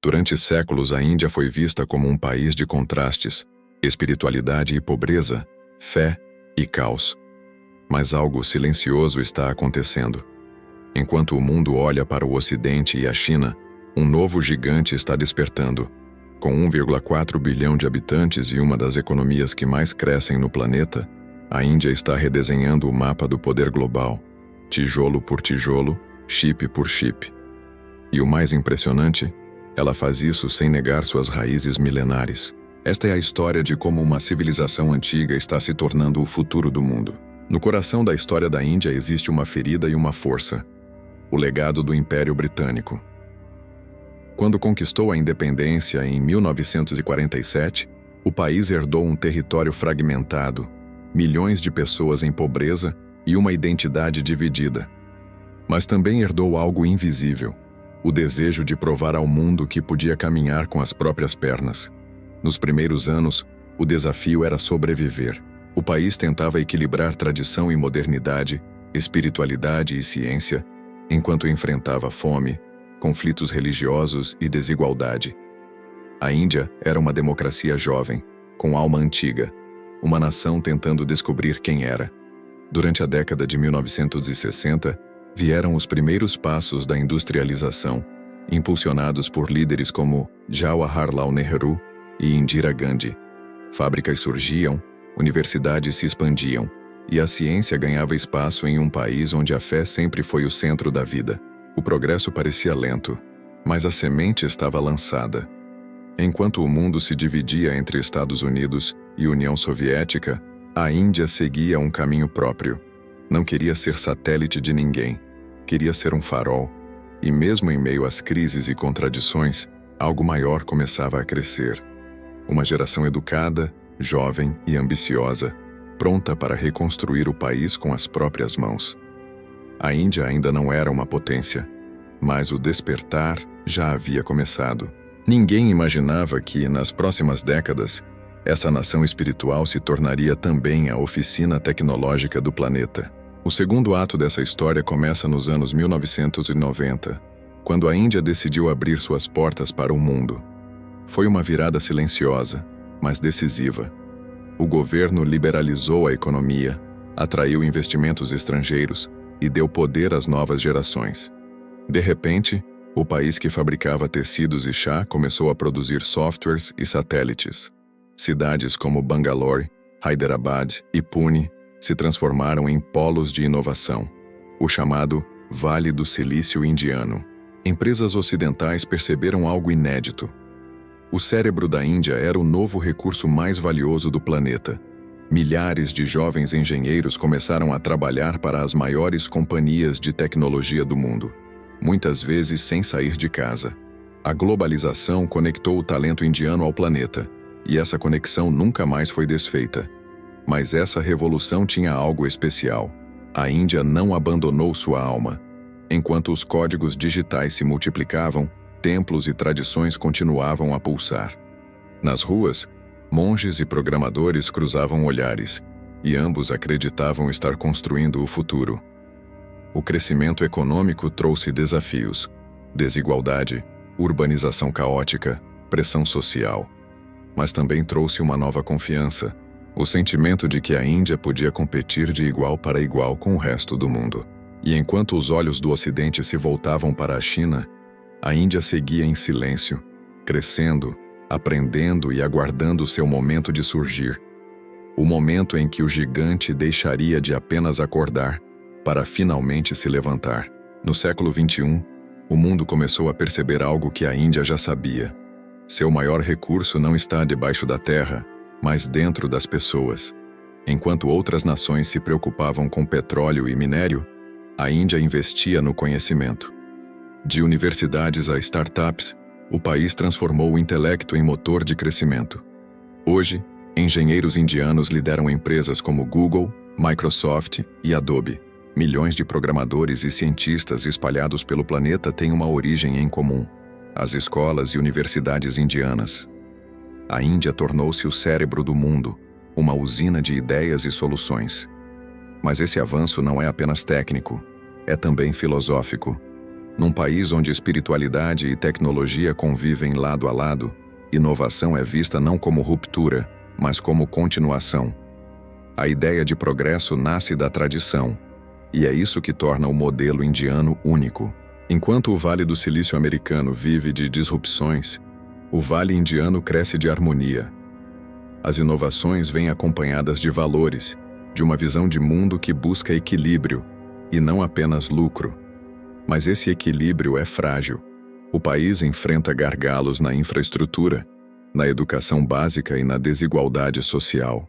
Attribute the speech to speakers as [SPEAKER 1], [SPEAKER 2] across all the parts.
[SPEAKER 1] Durante séculos, a Índia foi vista como um país de contrastes, espiritualidade e pobreza, fé e caos. Mas algo silencioso está acontecendo. Enquanto o mundo olha para o Ocidente e a China, um novo gigante está despertando. Com 1,4 bilhão de habitantes e uma das economias que mais crescem no planeta, a Índia está redesenhando o mapa do poder global, tijolo por tijolo, chip por chip. E o mais impressionante, ela faz isso sem negar suas raízes milenares. Esta é a história de como uma civilização antiga está se tornando o futuro do mundo. No coração da história da Índia existe uma ferida e uma força: o legado do Império Britânico. Quando conquistou a independência em 1947, o país herdou um território fragmentado, milhões de pessoas em pobreza e uma identidade dividida. Mas também herdou algo invisível: o desejo de provar ao mundo que podia caminhar com as próprias pernas. Nos primeiros anos, o desafio era sobreviver. O país tentava equilibrar tradição e modernidade, espiritualidade e ciência, enquanto enfrentava fome, conflitos religiosos e desigualdade. A Índia era uma democracia jovem, com alma antiga, uma nação tentando descobrir quem era. Durante a década de 1960, vieram os primeiros passos da industrialização, impulsionados por líderes como Jawaharlal Nehru e Indira Gandhi. Fábricas surgiam, universidades se expandiam, e a ciência ganhava espaço em um país onde a fé sempre foi o centro da vida. O progresso parecia lento, mas a semente estava lançada. Enquanto o mundo se dividia entre Estados Unidos e União Soviética, a Índia seguia um caminho próprio. Não queria ser satélite de ninguém, queria ser um farol. E mesmo em meio às crises e contradições, algo maior começava a crescer. Uma geração educada, jovem e ambiciosa, pronta para reconstruir o país com as próprias mãos. A Índia ainda não era uma potência, mas o despertar já havia começado. Ninguém imaginava que, nas próximas décadas, essa nação espiritual se tornaria também a oficina tecnológica do planeta. O segundo ato dessa história começa nos anos 1990, quando a Índia decidiu abrir suas portas para o mundo. Foi uma virada silenciosa, mas decisiva. O governo liberalizou a economia, atraiu investimentos estrangeiros e deu poder às novas gerações. De repente, o país que fabricava tecidos e chá começou a produzir softwares e satélites. Cidades como Bangalore, Hyderabad e Pune se transformaram em polos de inovação, o chamado Vale do Silício Indiano. Empresas ocidentais perceberam algo inédito. O cérebro da Índia era o novo recurso mais valioso do planeta. Milhares de jovens engenheiros começaram a trabalhar para as maiores companhias de tecnologia do mundo, muitas vezes sem sair de casa. A globalização conectou o talento indiano ao planeta, e essa conexão nunca mais foi desfeita. Mas essa revolução tinha algo especial. A Índia não abandonou sua alma. Enquanto os códigos digitais se multiplicavam, templos e tradições continuavam a pulsar. Nas ruas, monges e programadores cruzavam olhares, e ambos acreditavam estar construindo o futuro. O crescimento econômico trouxe desafios: desigualdade, urbanização caótica, pressão social. Mas também trouxe uma nova confiança, o sentimento de que a Índia podia competir de igual para igual com o resto do mundo. E enquanto os olhos do Ocidente se voltavam para a China, a Índia seguia em silêncio, crescendo, aprendendo e aguardando seu momento de surgir. O momento em que o gigante deixaria de apenas acordar, para finalmente se levantar. No século XXI, o mundo começou a perceber algo que a Índia já sabia. Seu maior recurso não está debaixo da terra, mas dentro das pessoas. Enquanto outras nações se preocupavam com petróleo e minério, a Índia investia no conhecimento. De universidades a startups, o país transformou o intelecto em motor de crescimento. Hoje, engenheiros indianos lideram empresas como Google, Microsoft e Adobe. Milhões de programadores e cientistas espalhados pelo planeta têm uma origem em comum: as escolas e universidades indianas. A Índia tornou-se o cérebro do mundo, uma usina de ideias e soluções. Mas esse avanço não é apenas técnico, é também filosófico. Num país onde espiritualidade e tecnologia convivem lado a lado, inovação é vista não como ruptura, mas como continuação. A ideia de progresso nasce da tradição, e é isso que torna o modelo indiano único. Enquanto o Vale do Silício americano vive de disrupções, o Vale indiano cresce de harmonia. As inovações vêm acompanhadas de valores, de uma visão de mundo que busca equilíbrio, e não apenas lucro. Mas esse equilíbrio é frágil. O país enfrenta gargalos na infraestrutura, na educação básica e na desigualdade social.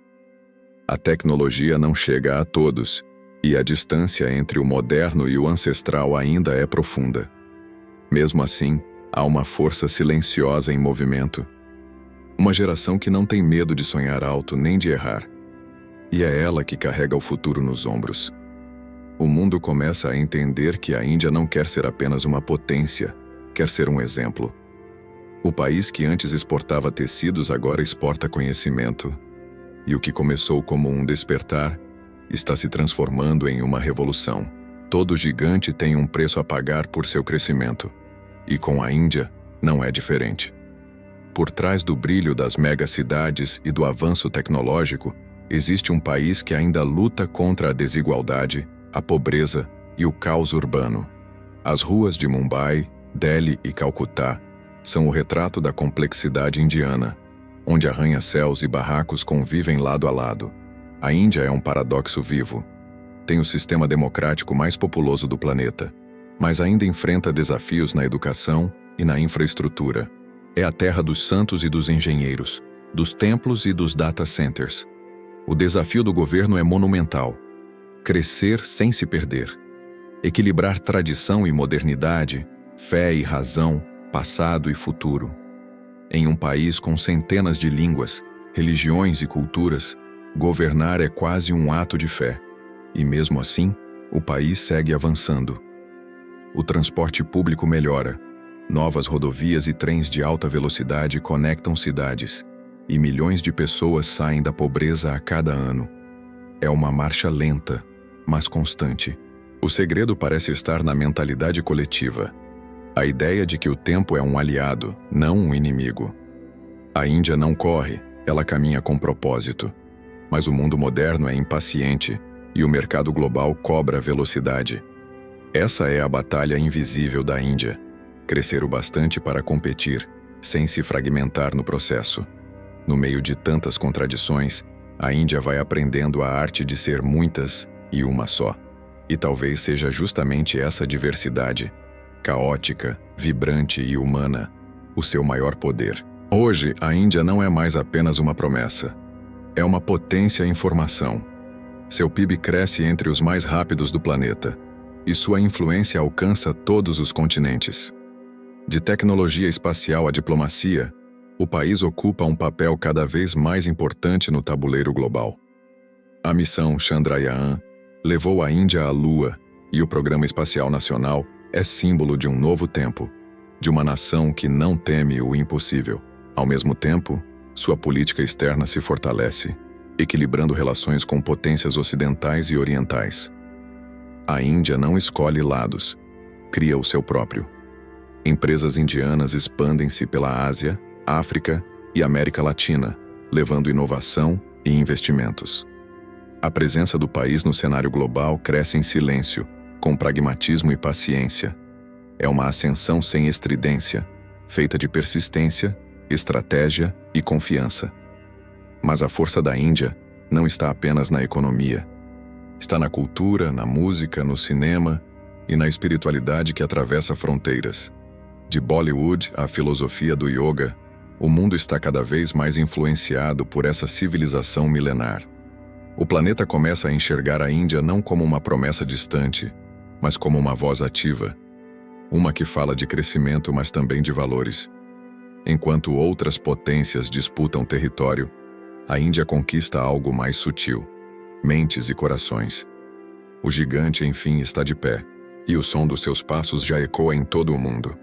[SPEAKER 1] A tecnologia não chega a todos, e a distância entre o moderno e o ancestral ainda é profunda. Mesmo assim, há uma força silenciosa em movimento. Uma geração que não tem medo de sonhar alto nem de errar. E é ela que carrega o futuro nos ombros. O mundo começa a entender que a Índia não quer ser apenas uma potência, quer ser um exemplo. O país que antes exportava tecidos agora exporta conhecimento. E o que começou como um despertar está se transformando em uma revolução. Todo gigante tem um preço a pagar por seu crescimento. E com a Índia, não é diferente. Por trás do brilho das megacidades e do avanço tecnológico, existe um país que ainda luta contra a desigualdade, a pobreza e o caos urbano. As ruas de Mumbai, Delhi e Calcutá são o retrato da complexidade indiana, onde arranha-céus e barracos convivem lado a lado. A Índia é um paradoxo vivo. Tem o sistema democrático mais populoso do planeta, mas ainda enfrenta desafios na educação e na infraestrutura. É a terra dos santos e dos engenheiros, dos templos e dos data centers. O desafio do governo é monumental. Crescer sem se perder. Equilibrar tradição e modernidade, fé e razão, passado e futuro. Em um país com centenas de línguas, religiões e culturas, governar é quase um ato de fé. E mesmo assim, o país segue avançando. O transporte público melhora. Novas rodovias e trens de alta velocidade conectam cidades, e milhões de pessoas saem da pobreza a cada ano. É uma marcha lenta, mas constante. O segredo parece estar na mentalidade coletiva. A ideia de que o tempo é um aliado, não um inimigo. A Índia não corre, ela caminha com propósito. Mas o mundo moderno é impaciente e o mercado global cobra velocidade. Essa é a batalha invisível da Índia. Crescer o bastante para competir, sem se fragmentar no processo. No meio de tantas contradições, a Índia vai aprendendo a arte de ser muitas e uma só. E talvez seja justamente essa diversidade, caótica, vibrante e humana, o seu maior poder. Hoje, a Índia não é mais apenas uma promessa. É uma potência em formação. Seu PIB cresce entre os mais rápidos do planeta, e sua influência alcança todos os continentes. De tecnologia espacial à diplomacia, o país ocupa um papel cada vez mais importante no tabuleiro global. A missão Chandrayaan levou a Índia à Lua, e o Programa Espacial Nacional é símbolo de um novo tempo, de uma nação que não teme o impossível. Ao mesmo tempo, sua política externa se fortalece, equilibrando relações com potências ocidentais e orientais. A Índia não escolhe lados, cria o seu próprio. Empresas indianas expandem-se pela Ásia, África e América Latina, levando inovação e investimentos. A presença do país no cenário global cresce em silêncio, com pragmatismo e paciência. É uma ascensão sem estridência, feita de persistência, estratégia e confiança. Mas a força da Índia não está apenas na economia. Está na cultura, na música, no cinema e na espiritualidade que atravessa fronteiras. De Bollywood à filosofia do yoga, o mundo está cada vez mais influenciado por essa civilização milenar. O planeta começa a enxergar a Índia não como uma promessa distante, mas como uma voz ativa. Uma que fala de crescimento, mas também de valores. Enquanto outras potências disputam território, a Índia conquista algo mais sutil: mentes e corações. O gigante, enfim, está de pé, e o som dos seus passos já ecoa em todo o mundo.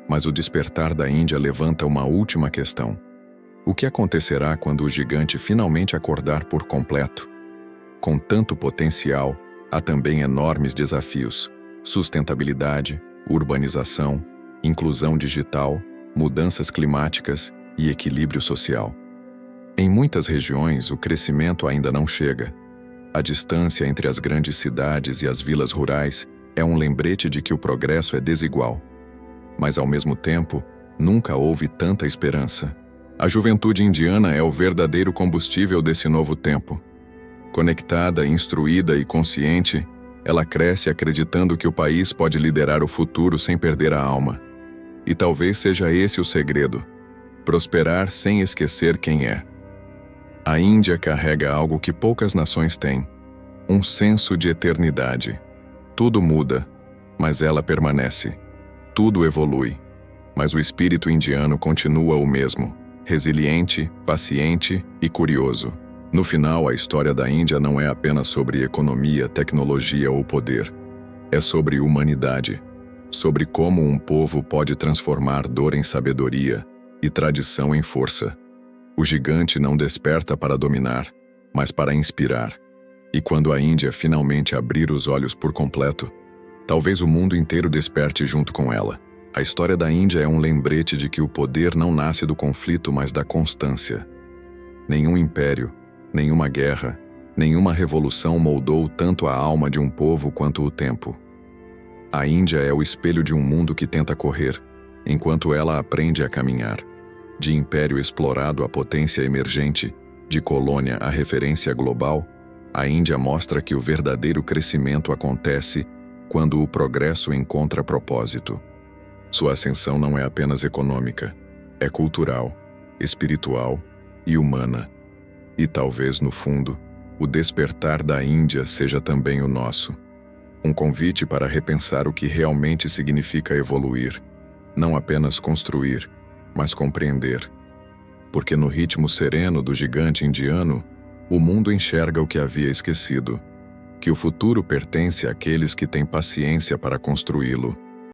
[SPEAKER 1] Mas o despertar da Índia levanta uma última questão. O que acontecerá quando o gigante finalmente acordar por completo? Com tanto potencial, há também enormes desafios: sustentabilidade, urbanização, inclusão digital, mudanças climáticas e equilíbrio social. Em muitas regiões, o crescimento ainda não chega. A distância entre as grandes cidades e as vilas rurais é um lembrete de que o progresso é desigual. Mas, ao mesmo tempo, nunca houve tanta esperança. A juventude indiana é o verdadeiro combustível desse novo tempo. Conectada, instruída e consciente, ela cresce acreditando que o país pode liderar o futuro sem perder a alma. E talvez seja esse o segredo: prosperar sem esquecer quem é. A Índia carrega algo que poucas nações têm: um senso de eternidade. Tudo muda, mas ela permanece. Tudo evolui, mas o espírito indiano continua o mesmo: resiliente, paciente e curioso. No final, a história da Índia não é apenas sobre economia, tecnologia ou poder. É sobre humanidade, sobre como um povo pode transformar dor em sabedoria e tradição em força. O gigante não desperta para dominar, mas para inspirar. E quando a Índia finalmente abrir os olhos por completo, talvez o mundo inteiro desperte junto com ela. A história da Índia é um lembrete de que o poder não nasce do conflito, mas da constância. Nenhum império, nenhuma guerra, nenhuma revolução moldou tanto a alma de um povo quanto o tempo. A Índia é o espelho de um mundo que tenta correr, enquanto ela aprende a caminhar. De império explorado à potência emergente, de colônia à referência global, a Índia mostra que o verdadeiro crescimento acontece quando o progresso encontra propósito. Sua ascensão não é apenas econômica, é cultural, espiritual e humana. E talvez, no fundo, o despertar da Índia seja também o nosso. Um convite para repensar o que realmente significa evoluir, não apenas construir, mas compreender. Porque no ritmo sereno do gigante indiano, o mundo enxerga o que havia esquecido: que o futuro pertence àqueles que têm paciência para construí-lo.